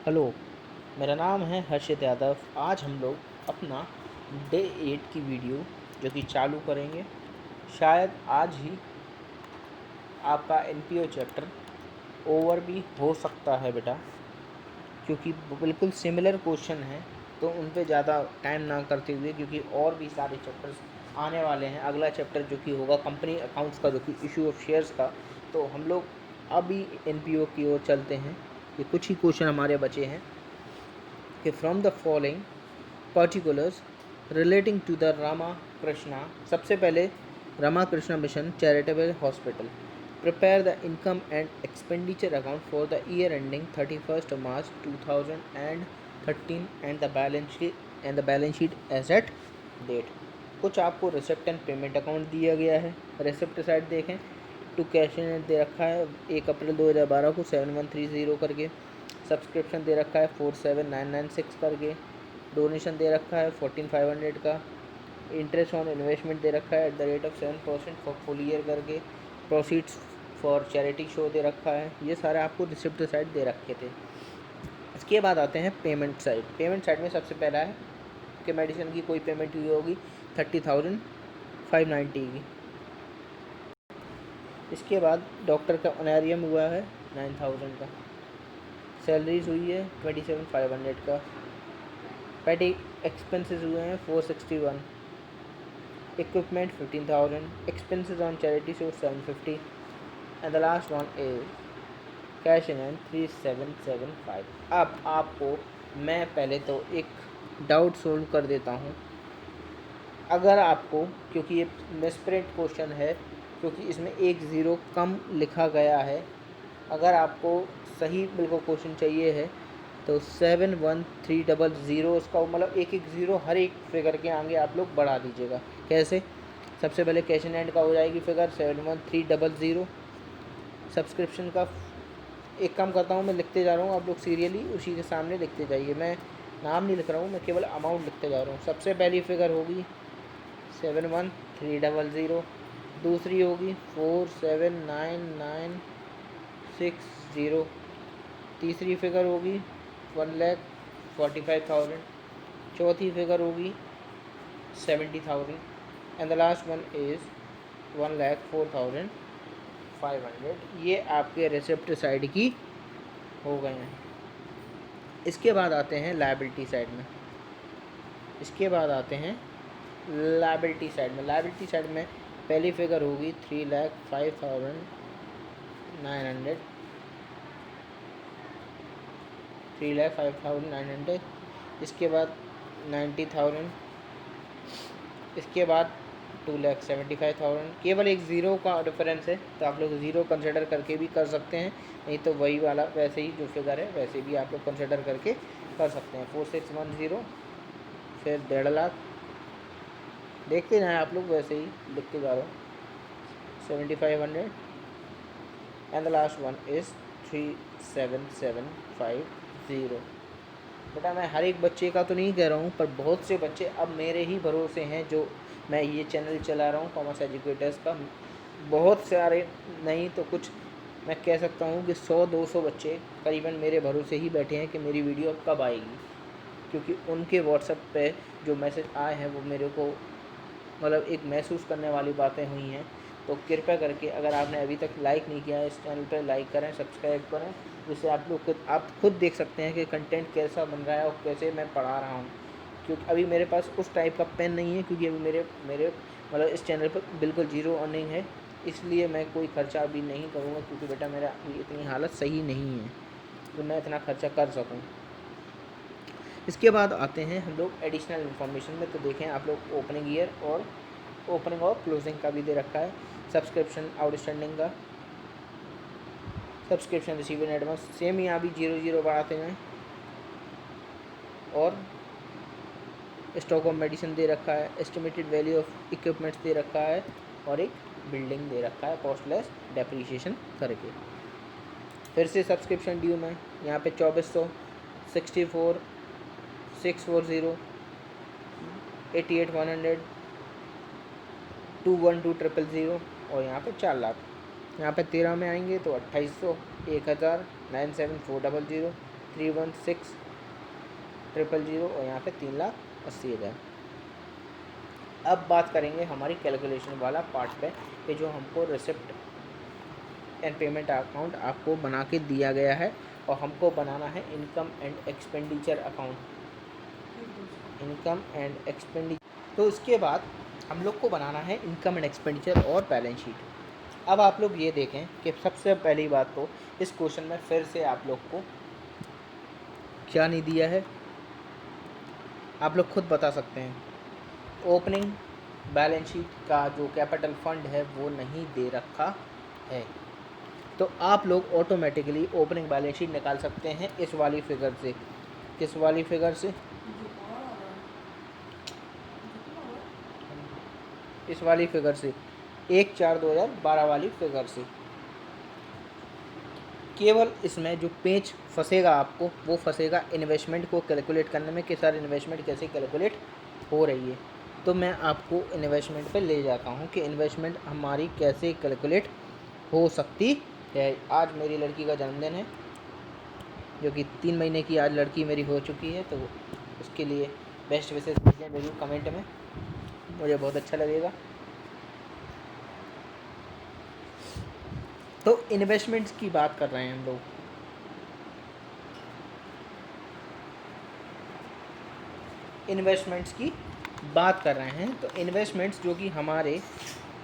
Hello, मेरा नाम है हर्षित यादव। आज हम लोग अपना डे 8 की वीडियो जो कि चालू करेंगे। शायद आज ही आपका एनपीओ चैप्टर ओवर भी हो सकता है बेटा, क्योंकि बिल्कुल सिमिलर क्वेश्चन हैं। तो उन पे ज़्यादा टाइम ना करते हुए, क्योंकि और भी सारे चैप्टर्स आने वाले हैं। अगला चैप्टर जो कि होगा कंपनी अकाउंट्स का, जो कि इशू ऑफ शेयर्स का। तो हम लोग अभी एनपीओ की ओर चलते हैं। ये कुछ ही क्वेश्चन हमारे बचे हैं कि from the following particulars relating to the Ramakrishna, सबसे पहले Ramakrishna mission charitable hospital, prepare the income and expenditure account for the year ending 31 March 2013 and the balance sheet as at date. कुछ आपको रिसिप्ट एंड पेमेंट अकाउंट दिया गया है। Receipt side देखें, to cash इन दे रखा है 1 अप्रैल 2012 को 7130 करके। सब्सक्रिप्शन दे रखा है 47996 करके। डोनेशन दे रखा है 14500 का। इंटरेस्ट ऑन इन्वेस्टमेंट दे रखा है @7% फॉर फुल ईयर करके। प्रोसीड्स फॉर चैरिटी शो दे रखा है। ये सारे आपको रिसिप्ट साइड दे रखे थे। इसके बाद आते हैं पेमेंट साइड। पेमेंट साइड में सबसे पहला है कि मेडिसिन की कोई पेमेंट हुई होगी 30,590 की। इसके बाद डॉक्टर का ऑनरियम हुआ है 9000 का। सैलरीज हुई है 27,500 का। पेटी एक्सपेंसेस हुए हैं 461। Equipment 15,000। Expenses on charity show 750 and the last one is cash in hand 3775। अब आपको मैं पहले तो एक डाउट सोल्व कर देता हूँ। अगर आपको, क्योंकि ये मिसप्रिंट क्वेश्चन है, क्योंकि इसमें एक ज़ीरो कम लिखा गया है। अगर आपको सही बिल्कुल क्वेश्चन चाहिए है तो 71300, उसका मतलब एक एक ज़ीरो हर एक फिगर के आगे आप लोग बढ़ा दीजिएगा। कैसे? सबसे पहले कैश इन हैंड का हो जाएगी फिगर 71300। सब्सक्रिप्शन का एक काम करता हूँ, मैं लिखते जा रहा हूँ, आप लोग सीरियली उसी के सामने लिखते जाइए। मैं नाम नहीं लिख रहा हूँ, मैं केवल अमाउंट लिखते जा रहा हूँ। सबसे पहली फिगर होगी 71300। दूसरी होगी 479,960। तीसरी फिगर होगी 1,45,000। चौथी फिगर होगी 70,000 and the last one is 1,04,500। ये आपके रिसिप्ट साइड की हो गए हैं। इसके बाद आते हैं लायबिलिटी साइड में। लायबिलिटी साइड में पहली फिगर होगी 3,05,900। 3,05,900। इसके बाद 90,000। इसके बाद 2,75,000। केवल एक ज़ीरो का डिफरेंस है, तो आप लोग ज़ीरो कंसिडर करके भी कर सकते हैं, नहीं तो वही वाला वैसे ही जो फिगर है वैसे भी आप लोग कंसिडर करके कर सकते हैं। 4610, फिर 1,50,000। देखते जाएँ आप लोग, वैसे ही लिखते जा रहा हूँ। 7,500 and the last one is 3,7,750। बेटा मैं हर एक बच्चे का तो नहीं कह रहा हूँ, पर बहुत से बच्चे अब मेरे ही भरोसे हैं, जो मैं ये चैनल चला रहा हूँ कॉमर्स एजुकेटर्स का। बहुत सारे नहीं तो कुछ मैं कह सकता हूँ कि 100-200 बच्चे करीबन मेरे भरोसे ही बैठे हैं कि मेरी वीडियो अब कब आएगी, क्योंकि उनके व्हाट्सएप पे जो मैसेज आए हैं वो मेरे को मतलब एक महसूस करने वाली बातें हुई हैं। तो कृपया करके अगर आपने अभी तक लाइक नहीं किया है इस चैनल पर, लाइक करें, सब्सक्राइब करें, जिससे आप खुद देख सकते हैं कि कंटेंट कैसा बन रहा है और कैसे मैं पढ़ा रहा हूँ। क्योंकि अभी मेरे पास उस टाइप का पेन नहीं है, क्योंकि अभी मेरे मेरे मतलब इस चैनल पर बिल्कुल ज़ीरो अर्निंग है, इसलिए मैं कोई ख़र्चा अभी नहीं करूँगा, क्योंकि बेटा मेरा इतनी हालत सही नहीं है तो मैं इतना ख़र्चा कर सकूँ। इसके बाद आते हैं हम लोग एडिशनल इन्फॉर्मेशन में। तो देखें आप लोग ओपनिंग ईयर और ओपनिंग और क्लोजिंग का भी दे रखा है। सब्सक्रिप्शन आउटस्टैंडिंग का, subscription receive in advance, same यहाँ भी 0-0 बढ़ाते हैं। और स्टॉक ऑफ मेडिसिन दे रखा है, एस्टिमेटेड वैल्यू ऑफ इक्विपमेंट्स दे रखा है, और एक बिल्डिंग दे रखा है कॉस्टलेस डेप्रीशिएशन करके। फिर से सब्सक्रिप्शन ड्यू में यहाँ पे 2400, 64, 640, 88,100, 212,000 और यहाँ पे 4 लाख। यहाँ पे 13 में आएंगे तो 2800, 1,000, 97,400, 316,000 और यहाँ पे 3,80,000। अब बात करेंगे हमारी कैलकुलेशन वाला पार्ट पे कि जो हमको रिसिप्ट एंड पेमेंट अकाउंट आपको बना के दिया गया है और हमको बनाना है income and expenditure account, income and expenditure. तो इसके बाद हम लोग को बनाना है इनकम एंड एक्सपेंडिचर और बैलेंस शीट। अब आप लोग ये देखें कि सबसे पहली बात तो इस क्वेश्चन में फिर से आप लोग को क्या नहीं दिया है, आप लोग खुद बता सकते हैं। ओपनिंग बैलेंस शीट का जो कैपिटल फंड है वो नहीं दे रखा है, तो आप लोग ऑटोमेटिकली ओपनिंग बैलेंस शीट निकाल सकते हैं इस वाली फिगर से। किस वाली फिगर से? इस वाली फिगर से, 1/4/2012 वाली फिगर से। केवल इसमें जो पेच फंसेगा आपको वो फंसेगा इन्वेस्टमेंट को कैलकुलेट करने में कि सर इन्वेस्टमेंट कैसे कैलकुलेट हो रही है। तो मैं आपको इन्वेस्टमेंट पे ले जाता हूँ कि इन्वेस्टमेंट हमारी कैसे कैलकुलेट हो सकती है। आज मेरी लड़की का जन्मदिन है, जो कि 3 महीने की आज लड़की मेरी हो चुकी है, तो उसके लिए बेस्ट विशेस भेजें ज़रूर कमेंट में, मुझे बहुत अच्छा लगेगा। तो इन्वेस्टमेंट्स की बात कर रहे हैं हम लोग। इन्वेस्टमेंट्स की बात कर रहे हैं तो इन्वेस्टमेंट्स जो कि हमारे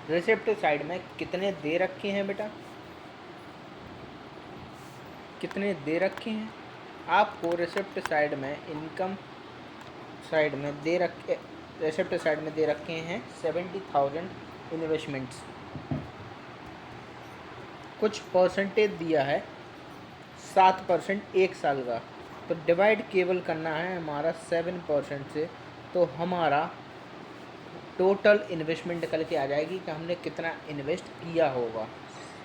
रिसिप्ट साइड में कितने दे रखे हैं बेटा, कितने दे रखे हैं आपको रिसिप्ट साइड में, इनकम साइड में दे रखे, रिसिप्ट साइड में दे रखे हैं 70,000 इन्वेस्टमेंट्स। कुछ परसेंटेज दिया है 7% एक साल का, तो डिवाइड केवल करना है हमारा 7% से, तो हमारा टोटल इन्वेस्टमेंट निकल के आ जाएगी कि हमने कितना इन्वेस्ट किया होगा।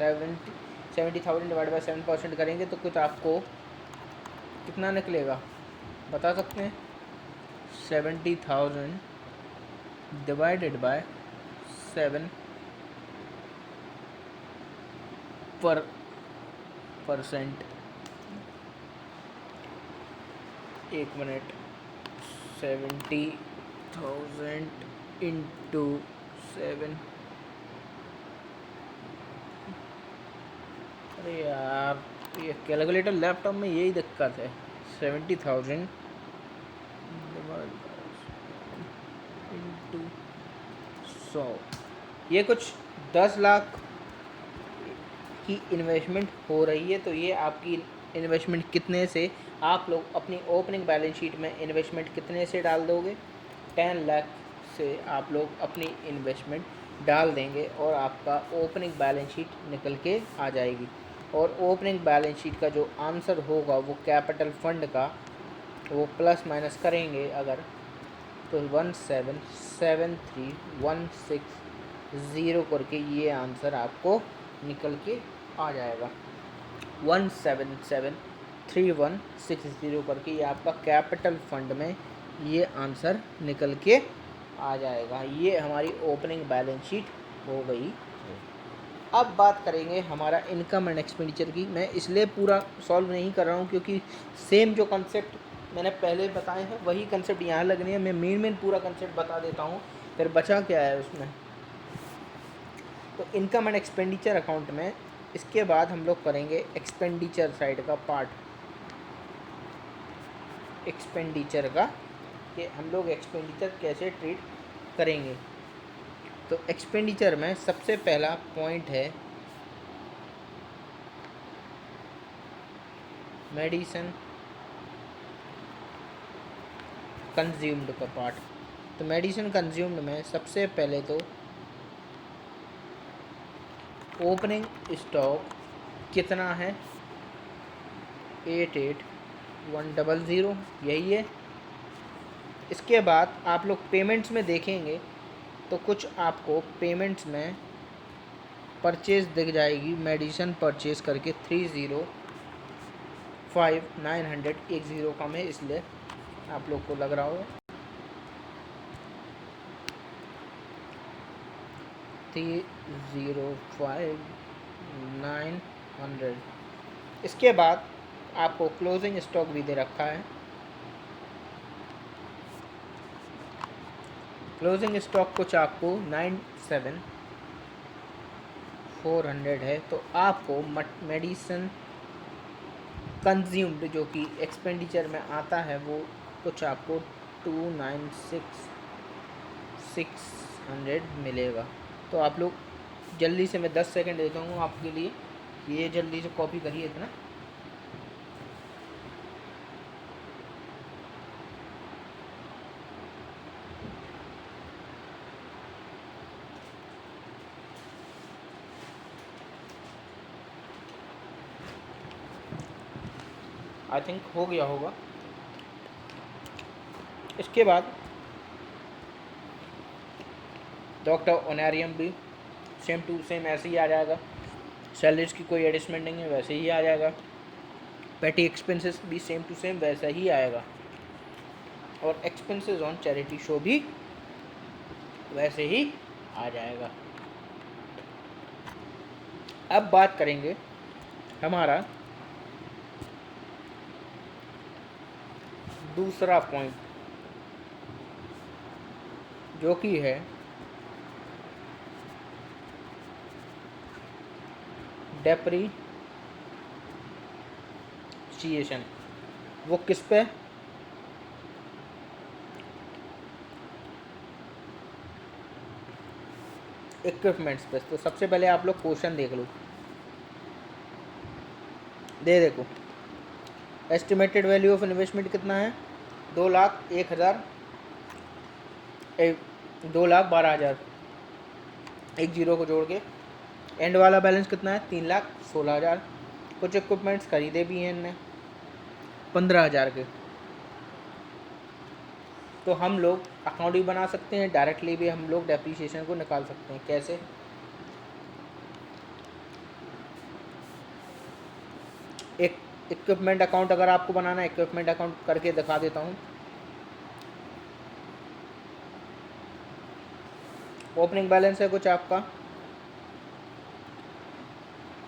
70,000 डिवाइड बाई 7% करेंगे तो कुछ आपको कितना निकलेगा बता सकते हैं? 70,000 डिवाइडेड बाय 7%, एक मिनट, 70,000 इंटू 7, अरे यार ये कैलकुलेटर लैपटॉप में यही दिक्कत है। 70,000 इंटू 100, ये कुछ 10 लाख की इन्वेस्टमेंट हो रही है। तो ये आपकी इन्वेस्टमेंट कितने से, आप लोग अपनी ओपनिंग बैलेंस शीट में इन्वेस्टमेंट कितने से डाल दोगे? 10 लाख से आप लोग अपनी इन्वेस्टमेंट डाल देंगे और आपका ओपनिंग बैलेंस शीट निकल के आ जाएगी। और ओपनिंग बैलेंस शीट का जो आंसर होगा वो कैपिटल फंड का, वो प्लस माइनस करेंगे अगर, तो 1773,160 करके ये आंसर आपको निकल के आ जाएगा। 1773,160 करके ये आपका कैपिटल फंड में ये आंसर निकल के आ जाएगा। ये हमारी ओपनिंग बैलेंस शीट हो गई। अब बात करेंगे हमारा इनकम एंड एक्सपेंडिचर की। मैं इसलिए पूरा सॉल्व नहीं कर रहा हूँ क्योंकि सेम जो कंसेप्ट मैंने पहले बताए हैं वही कंसेप्ट यहाँ लगने हैं। मैं मेन पूरा कंसेप्ट बता देता हूँ, फिर बचा क्या है उसमें। तो इनकम एंड एक्सपेंडिचर अकाउंट में इसके बाद हम लोग करेंगे एक्सपेंडिचर साइड का पार्ट, एक्सपेंडिचर का, कि हम लोग एक्सपेंडिचर कैसे ट्रीट करेंगे। तो एक्सपेंडिचर में सबसे पहला पॉइंट है मेडिसिन कंज्यूम्ड का पार्ट। तो मेडिसिन कंज्यूम्ड में सबसे पहले तो ओपनिंग स्टॉक कितना है, 88,100, यही है। इसके बाद आप लोग पेमेंट्स में देखेंगे तो कुछ आपको पेमेंट्स में परचेज दिख जाएगी, मेडिसिन परचेज करके 305,900, एक ज़ीरो कम है इसलिए आप लोग को लग रहा होगा 305,900। इसके बाद आपको क्लोजिंग स्टॉक भी दे रखा है। क्लोजिंग स्टॉक कुछ आपको 97,400 है। तो आपको मेडिसिन कंज्यूम्ड जो कि एक्सपेंडिचर में आता है वो कुछ आपको 296,600 मिलेगा। तो आप लोग जल्दी से, मैं 10 सेकंड देता हूँ आपके लिए, ये जल्दी से कॉपी करिए इतना। आई थिंक हो गया होगा। इसके बाद डॉक्टर ऑनरियम भी सेम टू सेम ऐसे ही आ जाएगा। सैलरीज की कोई एडजस्टमेंट नहीं है, वैसे ही आ जाएगा। पेटी एक्सपेंसेस भी सेम टू सेम वैसा ही आएगा। और एक्सपेंसेस ऑन चैरिटी शो भी वैसे ही आ जाएगा। अब बात करेंगे हमारा दूसरा पॉइंट, जो कि है डेप्रीशिएशन। वो किस पे? इक्विपमेंट्स पे। तो सबसे पहले आप लोग क्वेश्चन देख लो, देखो एस्टिमेटेड वैल्यू ऑफ इन्वेस्टमेंट कितना है? 2,12,000, एक जीरो को जोड़ के। एंड वाला बैलेंस कितना है? 3,16,000। कुछ इक्विपमेंट्स खरीदे भी हैं इनने 15,000 के। तो हम लोग अकाउंट भी बना सकते हैं, डायरेक्टली भी हम लोग डेप्रीशिएशन को निकाल सकते हैं। कैसे? एक इक्विपमेंट अकाउंट अगर आपको बनाना है, इक्विपमेंट अकाउंट करके दिखा देता हूँ। ओपनिंग बैलेंस है कुछ आपका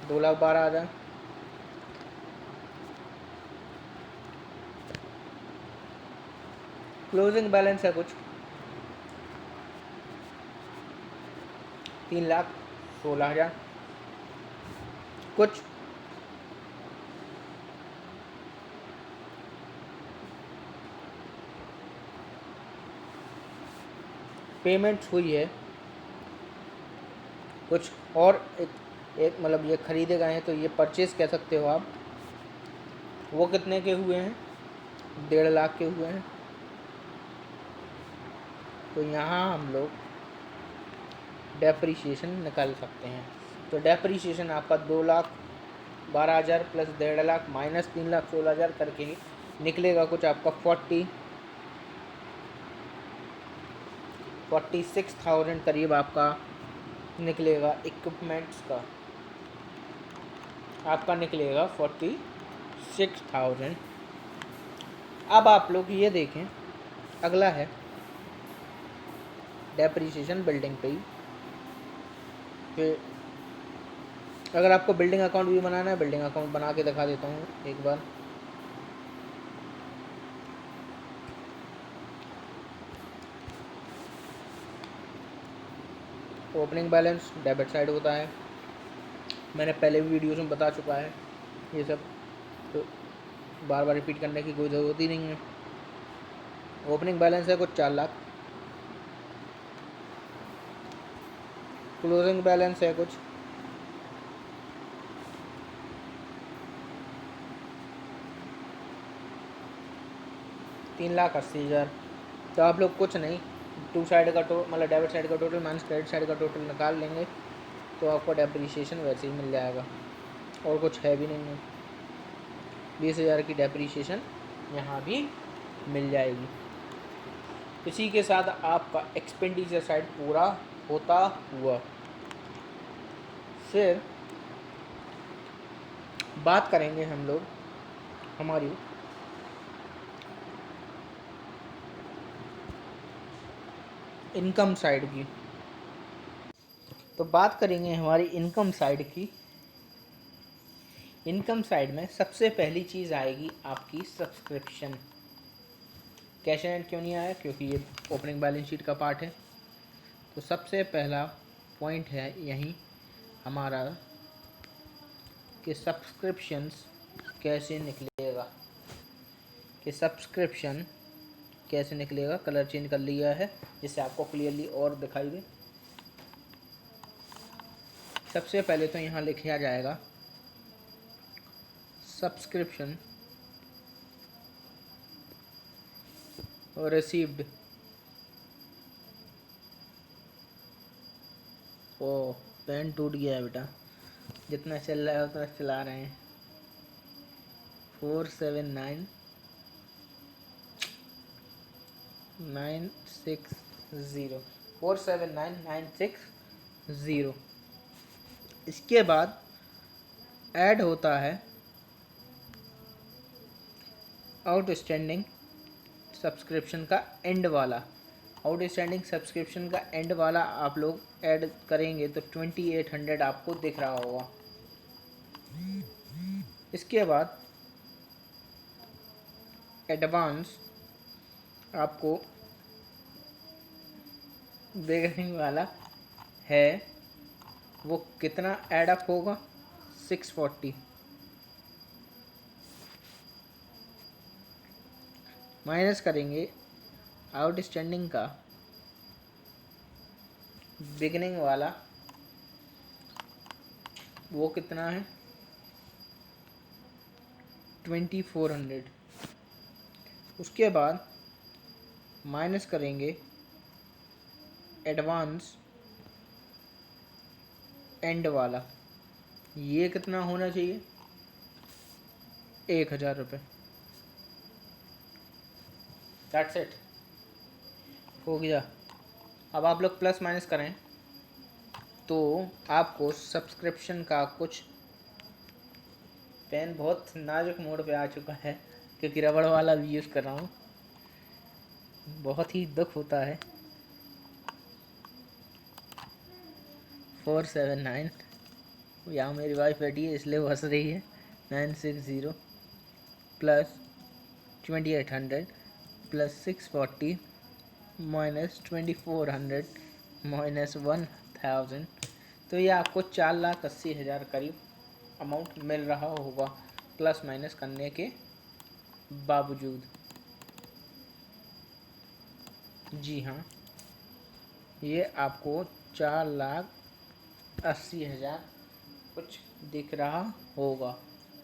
2,12,000। क्लोजिंग बैलेंस है कुछ 3,16,000। कुछ पेमेंट्स हुई है, कुछ और एक मतलब ये खरीदे गए हैं, तो ये परचेज कह सकते हो आप। वो कितने के हुए हैं? 1.5 लाख के हुए हैं। तो यहाँ हम लोग डेप्रीशिएशन निकाल सकते हैं। तो डेप्रीशिएशन आपका 2,12,000 प्लस 1.5 लाख माइनस 3,16,000 करके निकलेगा कुछ आपका 46,000 करीब आपका निकलेगा। इक्विपमेंट्स का आपका निकलेगा 46,000। अब आप लोग ये देखें, अगला है डेप्रीशिएशन बिल्डिंग पे ही। फिर अगर आपको बिल्डिंग अकाउंट भी बनाना है, बिल्डिंग अकाउंट बना के दिखा देता हूँ एक बार। ओपनिंग बैलेंस डेबिट साइड होता है, मैंने पहले भी वीडियोस में बता चुका है ये सब, तो बार बार रिपीट करने की कोई ज़रूरत ही नहीं है। ओपनिंग बैलेंस है कुछ 4 लाख। क्लोजिंग बैलेंस है कुछ 3,80,000। तो आप लोग कुछ नहीं, टू साइड का मतलब डेबिट साइड का टोटल माइनस क्रेडिट साइड का टोटल निकाल लेंगे, तो आपको डेप्रीशिएशन वैसे ही मिल जाएगा। और कुछ है भी नहीं है। 20,000 की डेप्रीशिएशन यहाँ भी मिल जाएगी। इसी के साथ आपका एक्सपेंडिचर साइड पूरा होता हुआ। फिर बात करेंगे हम लोग हमारी इनकम साइड की। तो बात करेंगे हमारी इनकम साइड की। इनकम साइड में सबसे पहली चीज़ आएगी आपकी सब्सक्रिप्शन। कैश एंड क्यों नहीं आया? क्योंकि ये ओपनिंग बैलेंस शीट का पार्ट है। तो सबसे पहला पॉइंट है यहीं हमारा कि सब्सक्रिप्शंस कैसे निकलेगा, कि सब्सक्रिप्शन कैसे निकलेगा। कलर चेंज कर लिया है जिससे आपको क्लियरली और दिखाई दे। सबसे पहले तो यहाँ लिखा जाएगा सब्सक्रिप्शन रिसीव्ड। ओ पेन टूट गया है बेटा, जितना चल रहा है उतना चला रहे हैं। 479,960 479,960। इसके बाद ऐड होता है आउटस्टैंडिंग सब्सक्रिप्शन का एंड वाला। आउटस्टैंडिंग सब्सक्रिप्शन का एंड वाला आप लोग ऐड करेंगे तो 2800 आपको दिख रहा होगा। इसके बाद एडवांस आपको देखने वाला है, वो कितना ऐड अप होगा? 640 माइनस करेंगे आउटस्टैंडिंग का बिगिनिंग वाला, वो कितना है? 2400। उसके बाद माइनस करेंगे एडवांस एंड वाला, ये कितना होना चाहिए? 1000 रुपये। दैट्स इट, हो गया। अब आप लोग प्लस माइनस करें तो आपको सब्सक्रिप्शन का कुछ, पेन बहुत नाजुक मोड पे आ चुका है क्योंकि रबड़ वाला भी यूज़ कर रहा हूँ, बहुत ही दुख होता है। 479, यहाँ मेरी वाइफ बैठी है इसलिए वो हंस रही है। 960 प्लस 2800 प्लस 640 माइनस 2400 माइनस 1000, तो ये आपको 4,80,000 करीब अमाउंट मिल रहा होगा प्लस माइनस करने के बावजूद। जी हाँ, ये आपको 4,80,000 कुछ दिख रहा होगा।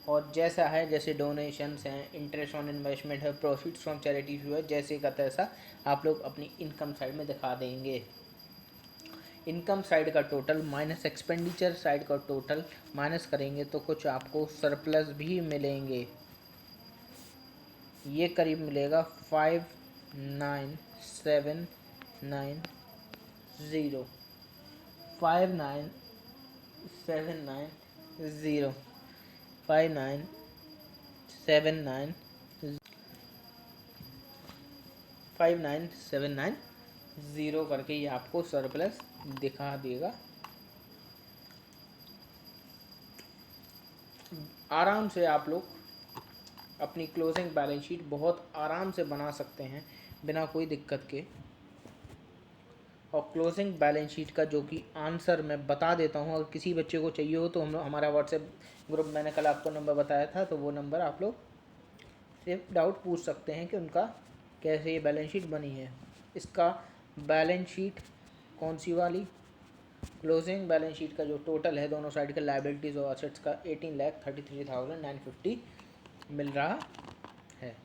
और जैसा है, जैसे डोनेशंस हैं, इंटरेस्ट ऑन इन्वेस्टमेंट है, प्रॉफिट्स फ्रॉम चैरिटीज हुआ, जैसे का तैसा आप लोग अपनी इनकम साइड में दिखा देंगे। इनकम साइड का टोटल माइनस एक्सपेंडिचर साइड का टोटल माइनस करेंगे तो कुछ आपको सरप्लस भी मिलेंगे। ये करीब मिलेगा 59,790 59,790 59,790 करके ये आपको सरप्लस दिखा देगा। आराम से आप लोग अपनी क्लोजिंग बैलेंस शीट बहुत आराम से बना सकते हैं बिना कोई दिक्कत के। और क्लोजिंग बैलेंस शीट का जो कि आंसर मैं बता देता हूँ, अगर किसी बच्चे को चाहिए हो तो हम लोग, हमारा व्हाट्सएप ग्रुप, मैंने कल आपको नंबर बताया था, तो वो नंबर आप लोग से डाउट पूछ सकते हैं कि उनका कैसे ये बैलेंस शीट बनी है। इसका बैलेंस शीट कौन सी वाली, क्लोजिंग बैलेंस शीट का जो टोटल है दोनों साइड का लायबिलिटीज़ और असेट्स का 18,33,950 मिल रहा है।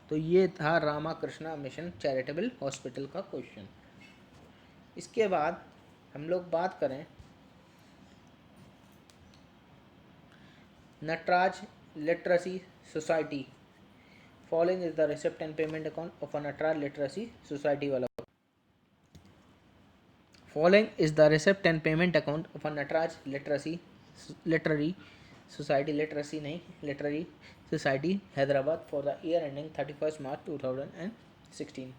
तो ये था रामाकृष्णा मिशन चैरिटेबल हॉस्पिटल का क्वेश्चन। इसके बाद हम लोग बात करें Nataraj literacy society. Following is the receipt and payment account of a Nataraj literacy society वाला। Following is the receipt and payment account of a Nataraj literary society, literacy नहीं, literary society Hyderabad for the year ending 31 March 2016।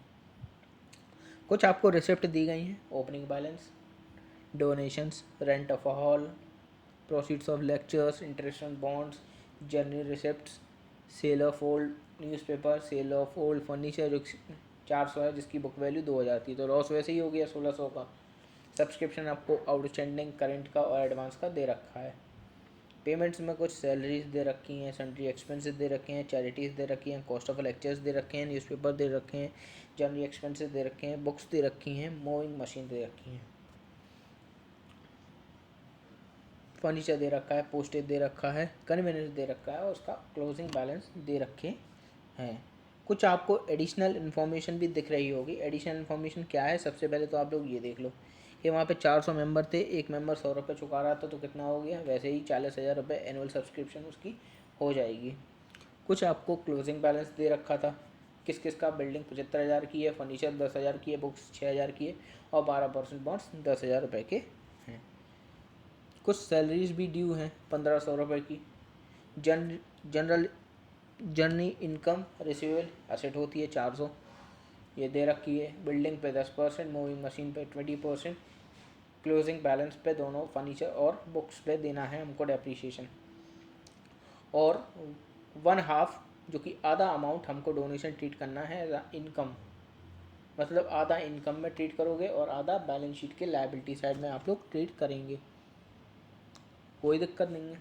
कुछ आपको रिसिप्ट दी गई हैं, opening balance, donations, rent of a hall, proceeds of lectures, interest on bonds, journey receipts, sale of old newspaper, sale of old furniture जो 400 है जिसकी बुक वैल्यू 2000 थी, तो लॉस वैसे ही हो गया 1600 का। सब्सक्रिप्शन आपको आउटस्टैंडिंग करंट का और एडवांस का दे रखा है। पेमेंट्स में कुछ सैलरीज दे रखी हैं, सन्ड्री एक्सपेंसेस दे रखे हैं, चैरिटीज़ दे रखी हैं, कॉस्ट ऑफ लेक्चर्स दे रखे हैं, न्यूज़पेपर दे रखे हैं, जनरल एक्सपेंसेस दे रखे हैं, बुक्स दे रखी हैं, मूविंग मशीन दे रखी हैं, फर्नीचर दे रखा है, पोस्टेज दे रखा है, कन्वीनियंस दे रखा है और उसका क्लोजिंग बैलेंस दे रखे हैं। कुछ आपको एडिशनल इन्फॉर्मेशन भी दिख रही होगी। एडिशनल इन्फॉर्मेशन क्या है? सबसे पहले तो आप लोग ये देख लो कि वहाँ पे 400 मेंबर थे, एक मेंबर 100 रुपये चुका रहा था तो कितना हो गया? वैसे ही 40,000 रुपये एनुअल सब्सक्रिप्शन उसकी हो जाएगी। कुछ आपको क्लोजिंग बैलेंस दे रखा था, किस किस का। बिल्डिंग 75,000 की है, फर्नीचर 10,000 की है, बुक्स 6,000 की है और 12% बॉन्ड्स 10,000 रुपये के हैं। कुछ सैलरीज भी ड्यू हैं 1,500 रुपये की। General journey income receivable asset होती है 400, ये दे रखी है। बिल्डिंग पे 10%, मूविंग मशीन पे 20%, क्लोजिंग बैलेंस पे दोनों फर्नीचर और बुक्स पे देना है हमको डेप्रीशिएशन। और 1/2 जो कि आधा अमाउंट हमको डोनेशन ट्रीट करना है एज इनकम, मतलब आधा इनकम में ट्रीट करोगे और आधा बैलेंस शीट के लायबिलिटी साइड में आप लोग ट्रीट करेंगे। कोई दिक्कत नहीं है,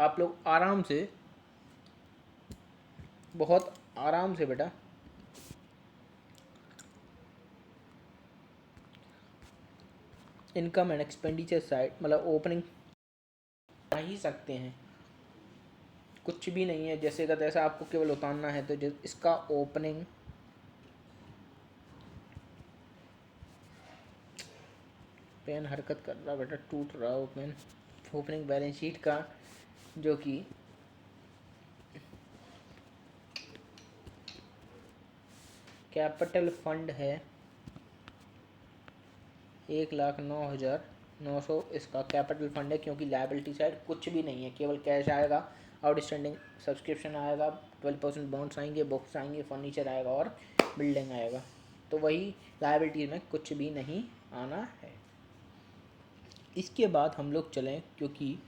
आप लोग आराम से, बहुत आराम से बेटा इनकम एंड एक्सपेंडिचर साइड मतलब ओपनिंग कर ही सकते हैं। कुछ भी नहीं है, जैसे का तैसा आपको केवल उतारना है। तो इसका ओपनिंग पेन हरकत कर रहा बेटा, टूट रहा वो पेन। ओपनिंग बैलेंस शीट का जो कि कैपिटल फंड है 1,09,900 इसका कैपिटल फंड है, क्योंकि लायबिलिटी साइड कुछ भी नहीं है, केवल कैश आएगा, आउटस्टैंडिंग सब्सक्रिप्शन आएगा, 12% बॉन्ड्स आएंगे, बुक्स आएंगे, फर्नीचर आएगा और बिल्डिंग आएगा। तो वही लायबिलिटी में कुछ भी नहीं आना है। इसके बाद हम लोग चलें, क्योंकि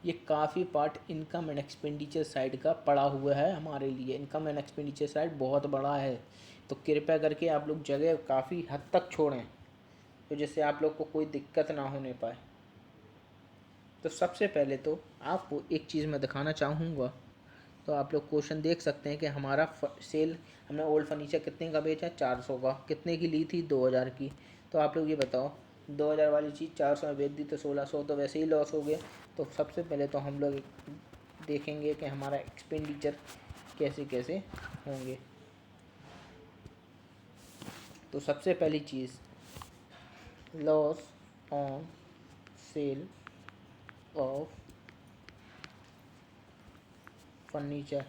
ये काफ़ी part income and expenditure side का पड़ा हुआ है हमारे लिए। इनकम एंड एक्सपेंडिचर साइड बहुत बड़ा है, तो कृपया करके आप लोग जगह काफ़ी हद तक छोड़ें, तो जिससे आप लोग को कोई दिक्कत ना होने पाए। तो सबसे पहले तो आपको एक चीज़ मैं दिखाना चाहूँगा। तो आप लोग क्वेश्चन देख सकते हैं कि हमारा सेल, हमने ओल्ड फर्नीचर कितने का बेचा? 400 का। कितने की ली थी? 2,000 की। तो आप लोग ये बताओ, 2,000 वाली चीज़ 400 में बेच दी तो 1,600 तो वैसे ही लॉस हो गया। तो सबसे पहले तो हम लोग देखेंगे कि हमारा एक्सपेंडिचर कैसे कैसे होंगे। तो सबसे पहली चीज़, loss on sale of furniture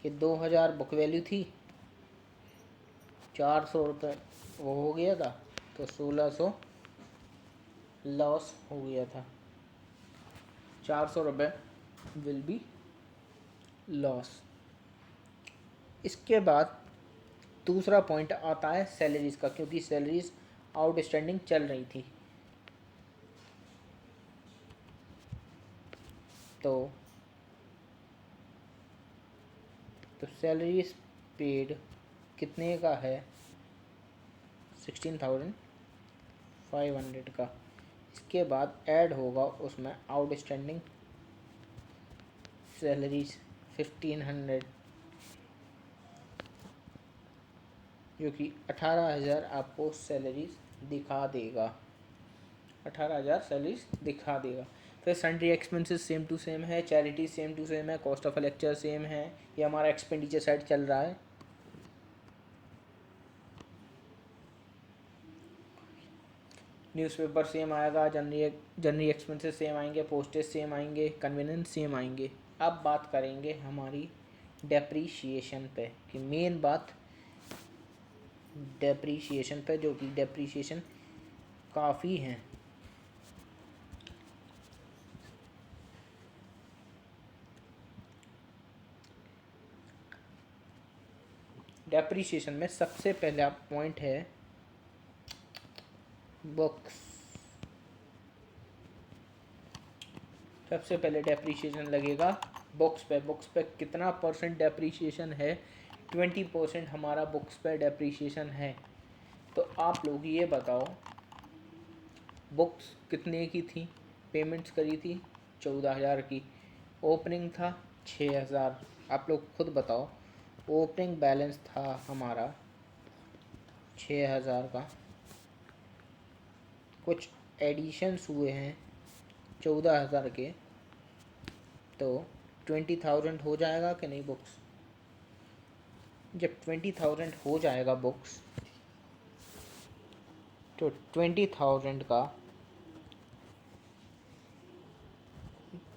कि 2,000 बुक वैल्यू थी, 400 रुपये वो हो गया था, तो 1,600 लॉस हो गया था। 400 रुपये विल बी लॉस। इसके बाद दूसरा पॉइंट आता है सैलरीज़ का, क्योंकि सैलरीज आउटस्टैंडिंग चल रही थी। तो सैलरीज पेड कितने का है? 16,500 का। इसके बाद ऐड होगा उसमें आउटस्टैंडिंग सैलरीज 1,500, जो कि 18,000 आपको सैलरीज दिखा देगा। 18,000 सैलरीज दिखा देगा। फिर sundry expenses same to same है, चैरिटी सेम टू सेम है, कॉस्ट ऑफ लेक्चर सेम है। ये हमारा एक्सपेंडिचर साइड चल रहा है। न्यूज़पेपर सेम आएगा, जनरल एक्सपेंसेस सेम आएंगे, पोस्टेज सेम आएंगे, कन्वीनियंस सेम आएंगे। अब बात करेंगे हमारी डेप्रीशिएशन पे, कि मेन बात डेप्रीशिएशन पे, जो कि डेप्रीशिएशन काफ़ी है। डेप्रीशिएशन में सबसे पहला पॉइंट है बुक्स। सबसे पहले डेप्रीशिएशन लगेगा बुक्स पे। बुक्स पे कितना परसेंट डेप्रीशिएशन है? 20% हमारा बुक्स पे डेप्रीशिएशन है। तो आप लोग ये बताओ, बुक्स कितने की थी? पेमेंट्स करी थी 14,000 की, ओपनिंग था 6,000। आप लोग खुद बताओ, ओपनिंग बैलेंस था हमारा 6,000 का, कुछ एडिशंस हुए हैं 14,000 के, तो 20,000 हो जाएगा कि नहीं बुक्स? जब 20,000 हो जाएगा बुक्स, तो 20,000 का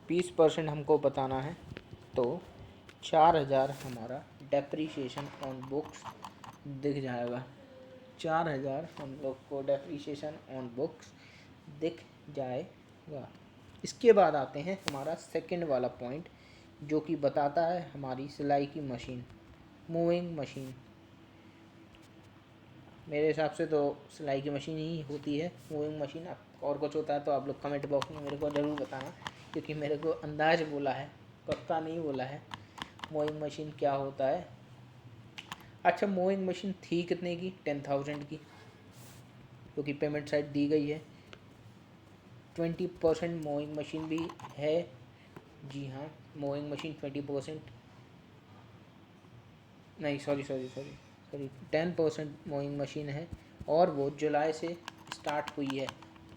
20% हमको बताना है, तो 4,000 हमारा डेप्रीशिएशन ऑन बुक्स दिख जाएगा। 4,000 हम लोग को डेप्रीशिएशन ऑन बुक्स दिख जाएगा। इसके बाद आते हैं हमारा सेकंड वाला पॉइंट, जो कि बताता है हमारी सिलाई की मशीन, मूविंग मशीन। मेरे हिसाब से तो सिलाई की मशीन ही होती है मूविंग मशीन। और कुछ होता है तो आप लोग कमेंट बॉक्स में मेरे को ज़रूर बताना, क्योंकि मेरे को अंदाज बोला है, पक्का नहीं बोला है मूविंग मशीन क्या होता है। अच्छा, मूविंग मशीन थी कितने की? 10,000 की, क्योंकि पेमेंट साइड दी गई है। 20% मूविंग मशीन भी है। जी हाँ, मूविंग मशीन 20%, नहीं सॉरी 10% मूविंग मशीन है, और वो जुलाई से स्टार्ट हुई है,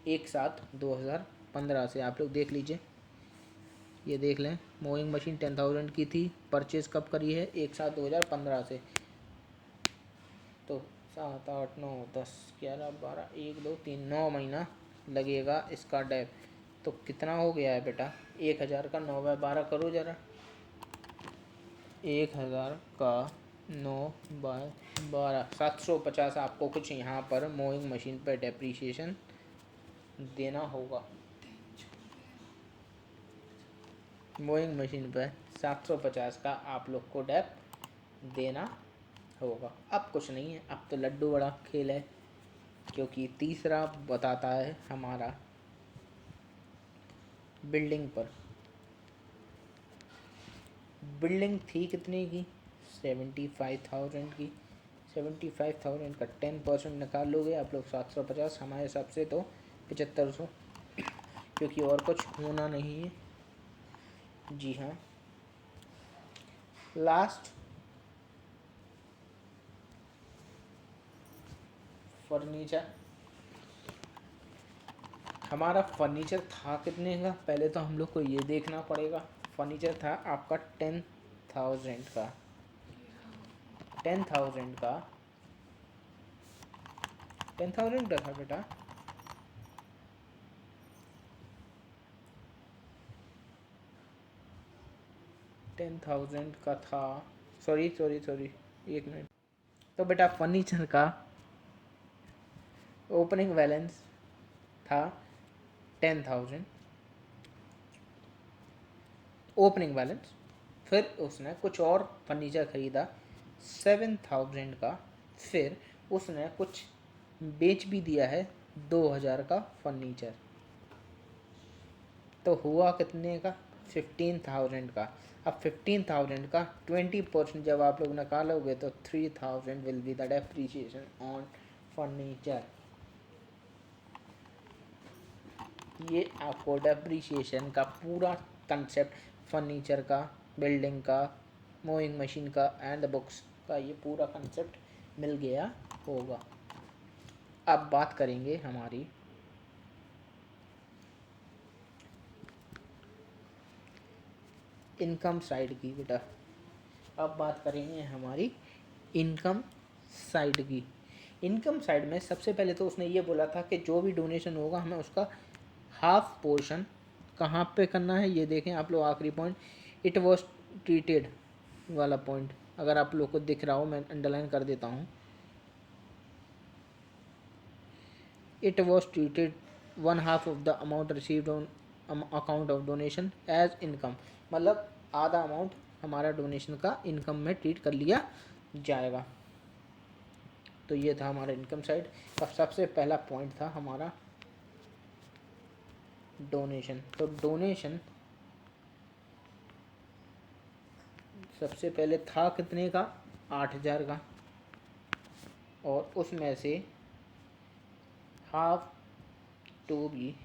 1/7/2015 से। आप लोग देख लीजिए, ये देख लें, मूविंग मशीन 10,000 की थी, परचेज कब करी है? 1/7/2015 से। तो 7 8 9 10 11 12 1 2 3 9 महीना लगेगा इसका डेप। तो कितना हो गया है बेटा? 1,000 का 9/12 करो ज़रा। 1,000 का 9/12, 750 आपको कुछ यहाँ पर मूविंग मशीन पर डेप्रीशिएशन देना होगा। मूविंग मशीन पर 750 का आप लोग को डेप देना होगा। अब कुछ नहीं है, अब तो लड्डू बड़ा खेल है, क्योंकि तीसरा बताता है हमारा बिल्डिंग पर। बिल्डिंग थी कितने की? 75,000 की। 75,000 का 10% निकाल लोगे आप लोग 750, हमारे हिसाब से तो 7500, क्योंकि और कुछ होना नहीं है। जी हाँ, लास्ट फर्नीचर। हमारा फर्नीचर था कितने का? पहले तो हम लोग को ये देखना पड़ेगा। फर्नीचर था आपका 10,000 का। 10,000 का 10,000 का था बेटा। 10,000 का था, सॉरी, एक मिनट। तो बेटा फर्नीचर का ओपनिंग बैलेंस था 10,000 ओपनिंग बैलेंस। फिर उसने कुछ और फर्नीचर ख़रीदा 7,000 का। फिर उसने कुछ बेच भी दिया है 2,000 का फर्नीचर। तो हुआ कितने का? 15,000 का। अब 15,000 का 20% जब आप लोग निकालोगे तो 3,000 will be the depreciation on furniture. ये आपको डेप्रीशिएशन का पूरा कंसेप्ट, फर्नीचर का, बिल्डिंग का, मूविंग मशीन का एंड बुक्स का, ये पूरा कंसेप्ट मिल गया होगा। अब बात करेंगे हमारी इनकम साइड की बेटा। अब बात करेंगे हमारी इनकम साइड की। इनकम साइड में सबसे पहले तो उसने ये बोला था कि जो भी डोनेशन होगा हमें उसका हाफ पोर्शन कहाँ पे करना है, ये देखें आप लोग आखिरी पॉइंट, इट वॉज ट्रीटेड वाला पॉइंट, अगर आप लोग को दिख रहा हो मैं अंडरलाइन कर देता हूँ। It was treated 1/2 of the amount received on account of donation as income, मतलब आधा अमाउंट हमारा डोनेशन का इनकम में ट्रीट कर लिया जाएगा। तो ये था हमारा इनकम साइड। अब सबसे पहला पॉइंट था हमारा डोनेशन। तो डोनेशन सबसे पहले था कितने का, 8,000 का, और उसमें से हाफ टू बी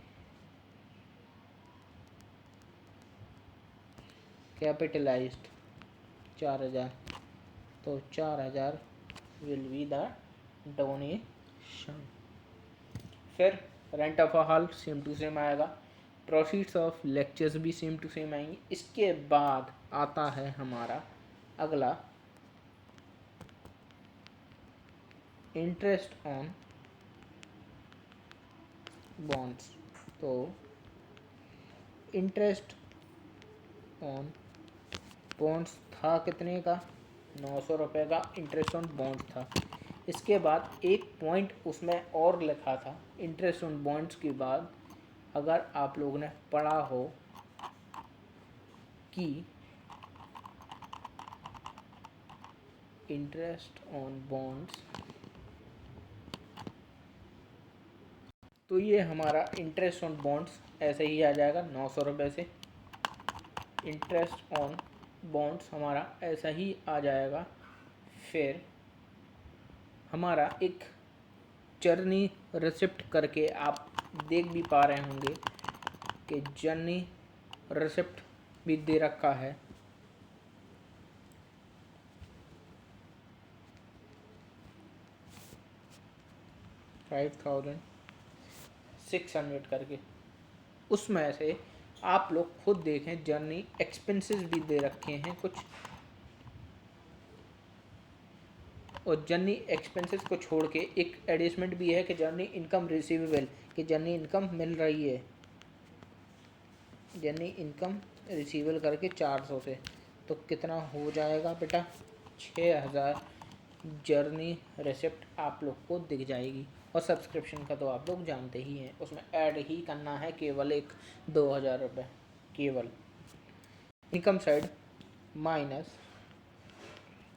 कैपिटलाइज्ड 4,000, तो 4,000 विल बी द डोनेशन। फिर rent of a hall same to same आएगा, प्रोसीड्स ऑफ लेक्चर्स भी सेम टू सेम आएंगे। इसके बाद आता है हमारा अगला इंटरेस्ट ऑन बॉन्ड्स। तो इंटरेस्ट ऑन बॉन्ड्स था कितने का, 900 रुपये का इंटरेस्ट ऑन बॉन्ड्स था। इसके बाद एक पॉइंट उसमें और लिखा था इंटरेस्ट ऑन बॉन्ड्स के बाद, अगर आप लोगों ने पढ़ा हो कि इंटरेस्ट ऑन बॉन्ड्स, तो ये हमारा इंटरेस्ट ऑन बॉन्ड्स ऐसे ही आ जाएगा 900 रुपये से। इंटरेस्ट ऑन बॉन्ड्स हमारा ऐसा ही आ जाएगा। फिर हमारा एक जर्नी रिसिप्ट करके आप देख भी पा रहे होंगे कि जर्नी रिसिप्ट भी दे रखा है। $5,600 करके, उसमें से आप लोग खुद देखें, जर्नी एक्सपेंसेस भी दे रखे हैं कुछ, और जर्नी एक्सपेंसेस को छोड़ के एक एडजस्टमेंट भी है कि जर्नी इनकम रिसीवेबल, कि जर्नी इनकम मिल रही है, जर्नी इनकम रिसीवेबल करके 400 से, तो कितना हो जाएगा बेटा, 6,000 जर्नी रिसिप्ट आप लोग को दिख जाएगी। और सब्सक्रिप्शन का तो आप लोग जानते ही हैं, उसमें ऐड ही करना है केवल एक 2,000 रुपये केवल। Income side minus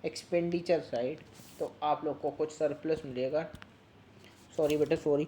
expenditure side, तो आप लोग को कुछ सरप्लस मिलेगा। सॉरी बेटा सॉरी,